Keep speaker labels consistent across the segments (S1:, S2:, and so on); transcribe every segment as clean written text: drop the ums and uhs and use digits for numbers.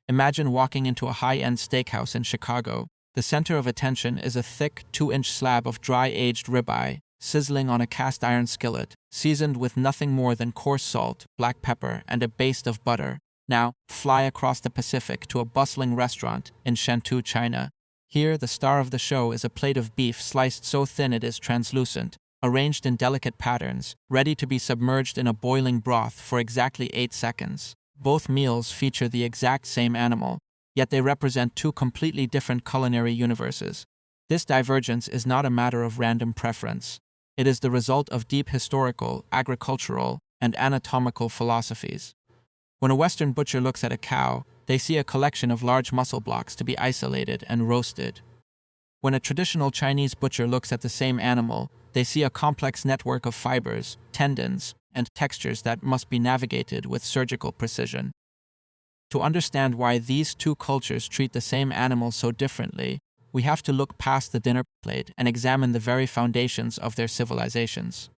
S1: Imagine walking into a high-end steakhouse in Chicago. The center of attention is a thick 2-inch slab of dry-aged ribeye, sizzling on a cast-iron skillet, seasoned with nothing more than coarse salt, black pepper, and a baste of butter. Now, fly across the Pacific to a bustling restaurant in Shantou, China. Here, the star of the show is a plate of beef sliced so thin it is translucent, arranged in delicate patterns, ready to be submerged in a boiling broth for exactly 8 seconds. Both meals feature the exact same animal, yet they represent two completely different culinary universes. This divergence is not a matter of random preference. It is the result of deep historical, agricultural, and anatomical philosophies. When a Western butcher looks at a cow, they see a collection of large muscle blocks to be isolated and roasted. When a traditional Chinese butcher looks at the same animal, they see a complex network of fibers, tendons, and textures that must be navigated with surgical precision. To understand why these two cultures treat the same animal so differently, we have to look past the dinner plate and examine the very foundations of their civilizations.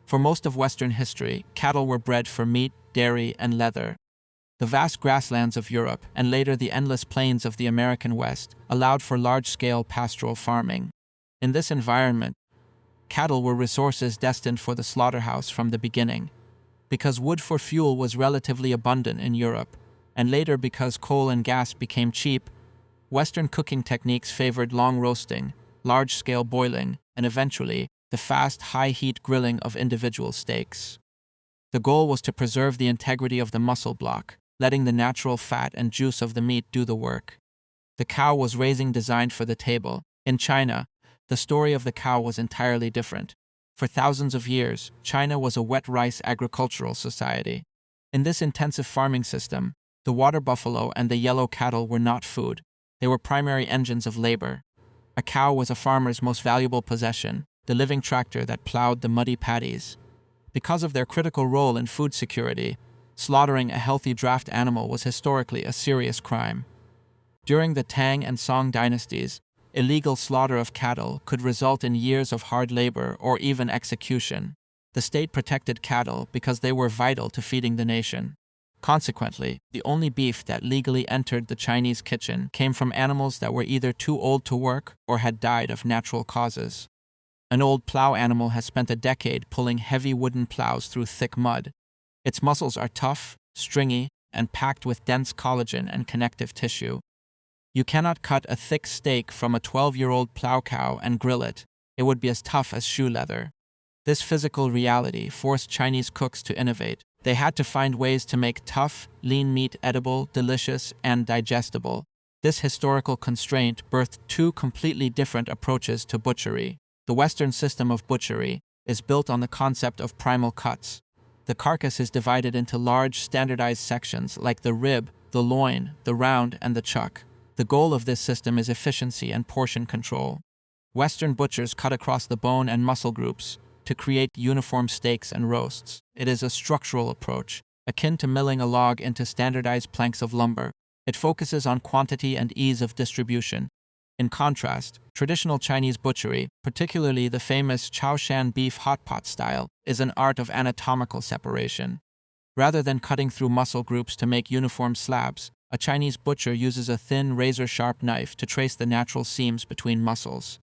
S1: For most of Western history, cattle were bred for meat, dairy, and leather. The vast grasslands of Europe, and later the endless plains of the American West, allowed for large-scale pastoral farming. In this environment, cattle were resources destined for the slaughterhouse from the beginning. Because wood for fuel was relatively abundant in Europe, and later because coal and gas became cheap, Western cooking techniques favored long roasting, large-scale boiling, and eventually, the fast, high-heat grilling of individual steaks. The goal was to preserve the integrity of the muscle block, letting the natural fat and juice of the meat do the work. The cow was raising designed for the table. In China, the story of the cow was entirely different. For thousands of years, China was a wet rice agricultural society. In this intensive farming system, the water buffalo and the yellow cattle were not food. They were primary engines of labor. A cow was a farmer's most valuable possession, the living tractor that plowed the muddy paddies. Because of their critical role in food security, slaughtering a healthy draft animal was historically a serious crime. During the Tang and Song dynasties, illegal slaughter of cattle could result in years of hard labor or even execution. The state protected cattle because they were vital to feeding the nation. Consequently, the only beef that legally entered the Chinese kitchen came from animals that were either too old to work or had died of natural causes. An old plow animal has spent a decade pulling heavy wooden plows through thick mud. Its muscles are tough, stringy, and packed with dense collagen and connective tissue. You cannot cut a thick steak from a 12-year-old plow cow and grill it. It would be as tough as shoe leather. This physical reality forced Chinese cooks to innovate. They had to find ways to make tough, lean meat edible, delicious, and digestible. This historical constraint birthed two completely different approaches to butchery. The Western system of butchery is built on the concept of primal cuts. The carcass is divided into large, standardized sections like the rib, the loin, the round, and the chuck. The goal of this system is efficiency and portion control. Western butchers cut across the bone and muscle groups to create uniform steaks and roasts. It is a structural approach, akin to milling a log into standardized planks of lumber. It focuses on quantity and ease of distribution. In contrast, traditional Chinese butchery, particularly the famous Chaoshan beef hotpot style, is an art of anatomical separation. Rather than cutting through muscle groups to make uniform slabs, a Chinese butcher uses a thin, razor-sharp knife to trace the natural seams between muscles.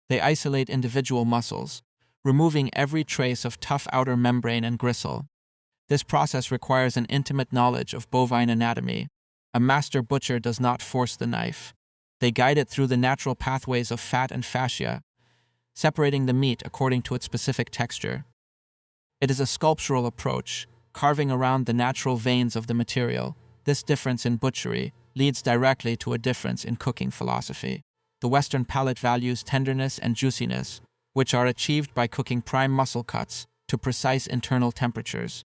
S1: They isolate individual muscles, removing every trace of tough outer membrane and gristle. This process requires an intimate knowledge of bovine anatomy. A master butcher does not force the knife. They guide it through the natural pathways of fat and fascia, separating the meat according to its specific texture. It is a sculptural approach, carving around the natural veins of the material. This difference in butchery leads directly to a difference in cooking philosophy. The Western palate values tenderness and juiciness, which are achieved by cooking prime muscle cuts to precise internal temperatures.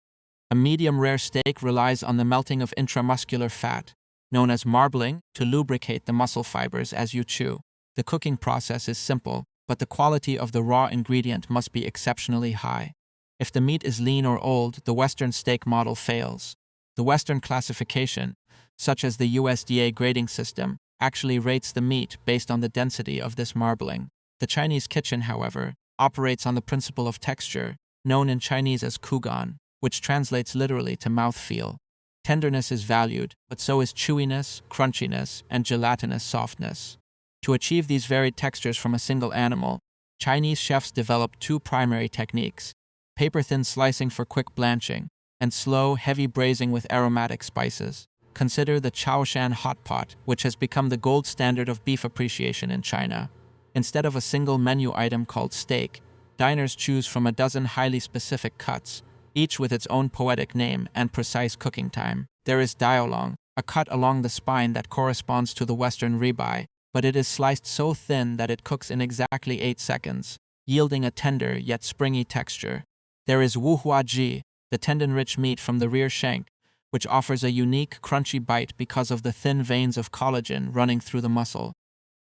S1: A medium-rare steak relies on the melting of intramuscular fat, known as marbling, to lubricate the muscle fibers as you chew. The cooking process is simple, but the quality of the raw ingredient must be exceptionally high. If the meat is lean or old, the Western steak model fails. The Western classification, such as the USDA grading system, actually rates the meat based on the density of this marbling. The Chinese kitchen, however, operates on the principle of texture, known in Chinese as kugan, which translates literally to mouthfeel. Tenderness is valued, but so is chewiness, crunchiness, and gelatinous softness. To achieve these varied textures from a single animal, Chinese chefs developed two primary techniques: paper-thin slicing for quick blanching, and slow, heavy braising with aromatic spices. Consider the Chaoshan hotpot, which has become the gold standard of beef appreciation in China. Instead of a single menu item called steak, diners choose from a dozen highly specific cuts, each with its own poetic name and precise cooking time. There is diaolong, a cut along the spine that corresponds to the Western ribeye, but it is sliced so thin that it cooks in exactly 8 seconds, yielding a tender yet springy texture. There is wuhuaji, the tendon-rich meat from the rear shank, which offers a unique, crunchy bite because of the thin veins of collagen running through the muscle.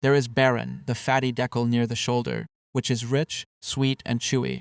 S1: There is baron, the fatty decal near the shoulder, which is rich, sweet, and chewy.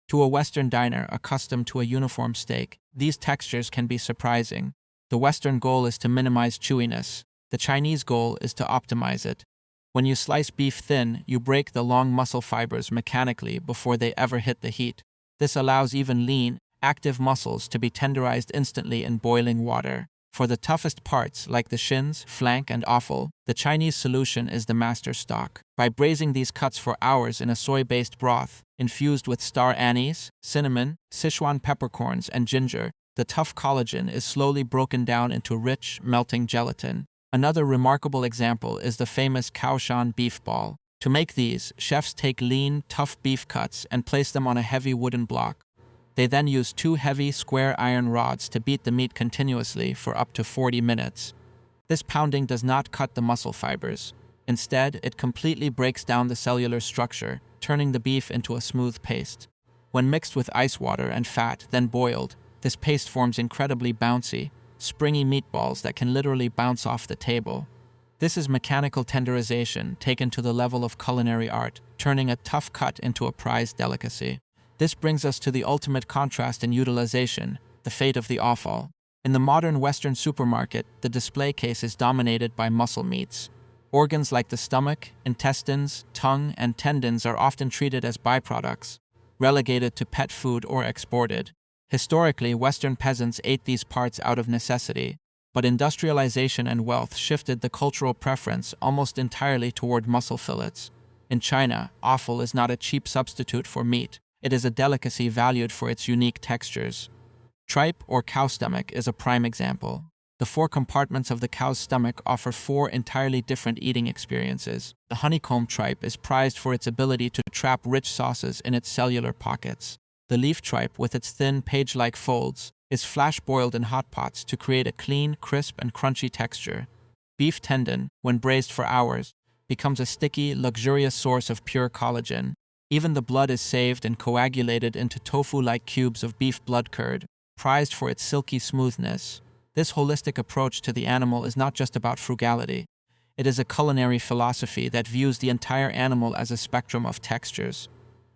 S1: To a Western diner accustomed to a uniform steak, these textures can be surprising. The Western goal is to minimize chewiness. The Chinese goal is to optimize it. When you slice beef thin, you break the long muscle fibers mechanically before they ever hit the heat. This allows even lean, active muscles to be tenderized instantly in boiling water. For the toughest parts, like the shins, flank, and offal, the Chinese solution is the master stock. By braising these cuts for hours in a soy-based broth, infused with star anise, cinnamon, Sichuan peppercorns, and ginger, the tough collagen is slowly broken down into rich, melting gelatin. Another remarkable example is the famous Kaoshan beef ball. To make these, chefs take lean, tough beef cuts and place them on a heavy wooden block. They then use two heavy, square iron rods to beat the meat continuously for up to 40 minutes. This pounding does not cut the muscle fibers. Instead, it completely breaks down the cellular structure, turning the beef into a smooth paste. When mixed with ice water and fat, then boiled, this paste forms incredibly bouncy, springy meatballs that can literally bounce off the table. This is mechanical tenderization taken to the level of culinary art, turning a tough cut into a prized delicacy. This brings us to the ultimate contrast in utilization, the fate of the offal. In the modern Western supermarket, the display case is dominated by muscle meats. Organs like the stomach, intestines, tongue, and tendons are often treated as byproducts, relegated to pet food or exported. Historically, Western peasants ate these parts out of necessity, but industrialization and wealth shifted the cultural preference almost entirely toward muscle fillets. In China, offal is not a cheap substitute for meat. It is a delicacy valued for its unique textures. Tripe, or cow stomach, is a prime example. The 4 compartments of the cow's stomach offer 4 entirely different eating experiences. The honeycomb tripe is prized for its ability to trap rich sauces in its cellular pockets. The leaf tripe, with its thin, page-like folds, is flash-boiled in hot pots to create a clean, crisp, and crunchy texture. Beef tendon, when braised for hours, becomes a sticky, luxurious source of pure collagen. Even the blood is saved and coagulated into tofu-like cubes of beef blood curd, prized for its silky smoothness. This holistic approach to the animal is not just about frugality. It is a culinary philosophy that views the entire animal as a spectrum of textures.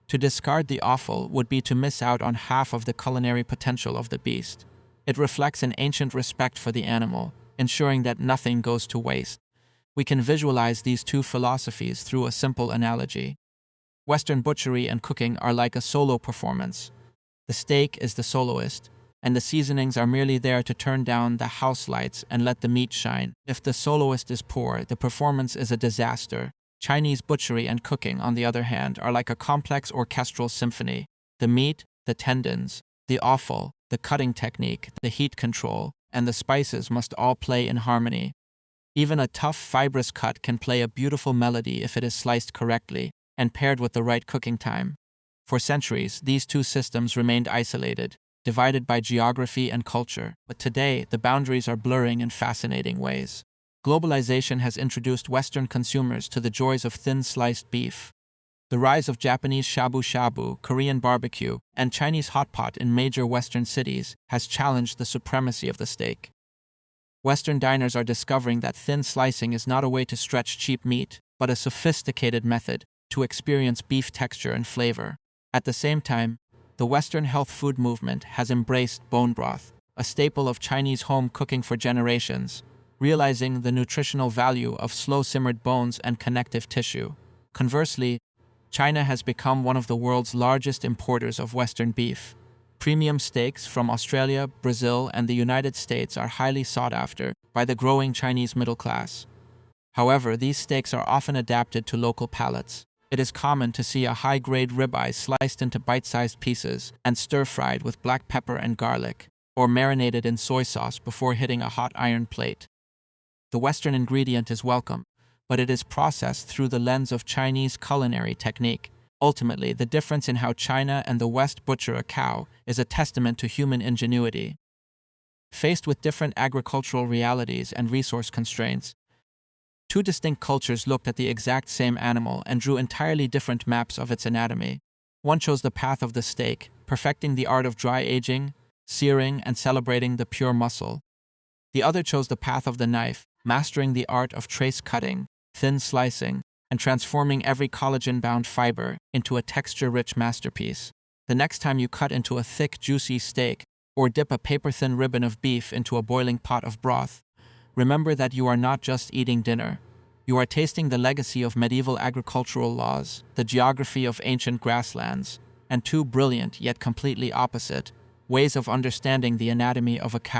S1: To discard the offal would be to miss out on half of the culinary potential of the beast. It reflects an ancient respect for the animal, ensuring that nothing goes to waste. We can visualize these two philosophies through a simple analogy. Western butchery and cooking are like a solo performance. The steak is the soloist, and the seasonings are merely there to turn down the house lights and let the meat shine. If the soloist is poor, the performance is a disaster. Chinese butchery and cooking, on the other hand, are like a complex orchestral symphony. The meat, the tendons, the offal, the cutting technique, the heat control, and the spices must all play in harmony. Even a tough, fibrous cut can play a beautiful melody if it is sliced correctly and paired with the right cooking time. For centuries, these two systems remained isolated, divided by geography and culture, but today the boundaries are blurring in fascinating ways. Globalization has introduced Western consumers to the joys of thin-sliced beef. The rise of Japanese shabu-shabu, Korean barbecue, and Chinese hotpot in major Western cities has challenged the supremacy of the steak. Western diners are discovering that thin slicing is not a way to stretch cheap meat, but a sophisticated method to experience beef texture and flavor. At the same time, the Western health food movement has embraced bone broth, a staple of Chinese home cooking for generations, realizing the nutritional value of slow-simmered bones and connective tissue. Conversely, China has become one of the world's largest importers of Western beef. Premium steaks from Australia, Brazil, and the United States are highly sought after by the growing Chinese middle class. However, these steaks are often adapted to local palates. It is common to see a high-grade ribeye sliced into bite-sized pieces and stir-fried with black pepper and garlic, or marinated in soy sauce before hitting a hot iron plate. The Western ingredient is welcome, but it is processed through the lens of Chinese culinary technique. Ultimately, the difference in how China and the West butcher a cow is a testament to human ingenuity. Faced with different agricultural realities and resource constraints, two distinct cultures looked at the exact same animal and drew entirely different maps of its anatomy. One chose the path of the steak, perfecting the art of dry aging, searing, and celebrating the pure muscle. The other chose the path of the knife, mastering the art of trace cutting, thin slicing, and transforming every collagen-bound fiber into a texture-rich masterpiece. The next time you cut into a thick, juicy steak, or dip a paper-thin ribbon of beef into a boiling pot of broth, remember that you are not just eating dinner. You are tasting the legacy of medieval agricultural laws, the geography of ancient grasslands, and two brilliant yet completely opposite ways of understanding the anatomy of a cow.